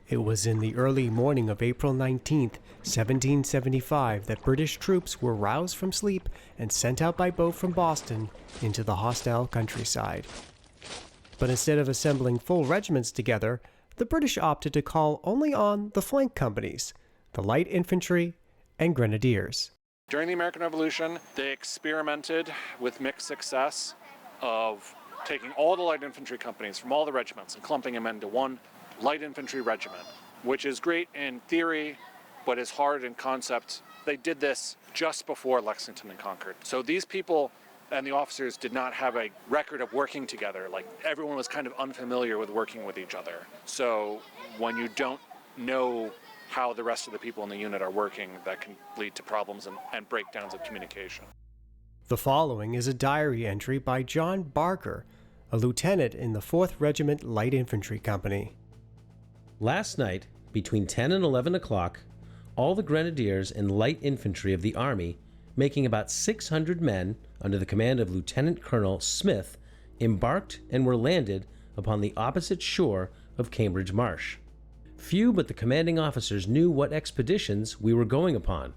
It was in the early morning of April 19, 1775, that British troops were roused from sleep and sent out by boat from Boston into the hostile countryside. But instead of assembling full regiments together, the British opted to call only on the flank companies, the light infantry and grenadiers. During the American Revolution, they experimented with mixed success of taking all the light infantry companies from all the regiments and clumping them into one light infantry regiment, which is great in theory, but is hard in concept. They did this just before Lexington and Concord. So these people and the officers did not have a record of working together. Like, everyone was kind of unfamiliar with working with each other. So when you don't know how the rest of the people in the unit are working, that can lead to problems and breakdowns of communication. The following is a diary entry by John Barker, a lieutenant in the 4th Regiment Light Infantry Company. Last night, between 10 and 11 o'clock, all the grenadiers and light infantry of the Army, making about 600 men under the command of Lieutenant Colonel Smith, embarked and were landed upon the opposite shore of Cambridge Marsh. Few but the commanding officers knew what expeditions we were going upon.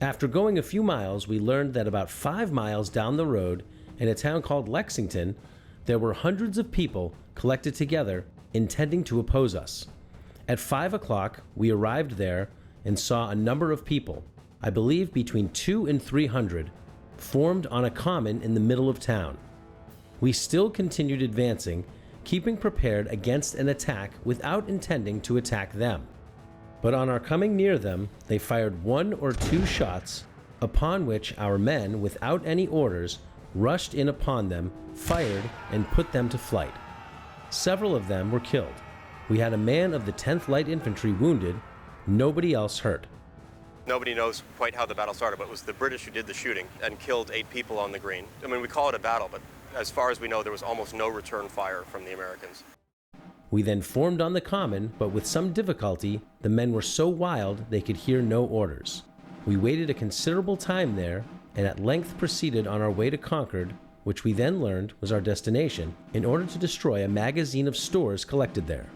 After going a few miles, we learned that about 5 miles down the road, in a town called Lexington, there were hundreds of people collected together intending to oppose us. At 5 o'clock, we arrived there and saw a number of people, I believe between 200 and 300, formed on a common in the middle of town. We still continued advancing, keeping prepared against an attack without intending to attack them. But on our coming near them, they fired 1 or 2 shots, upon which our men, without any orders, rushed in upon them, fired, and put them to flight. Several of them were killed. We had a man of the 10th Light Infantry wounded, nobody else hurt. Nobody knows quite how the battle started, but it was the British who did the shooting and killed 8 people on the green. I mean, we call it a battle, but as far as we know, there was almost no return fire from the Americans. We then formed on the common, but with some difficulty, the men were so wild they could hear no orders. We waited a considerable time there, and at length proceeded on our way to Concord, which we then learned was our destination, in order to destroy a magazine of stores collected there.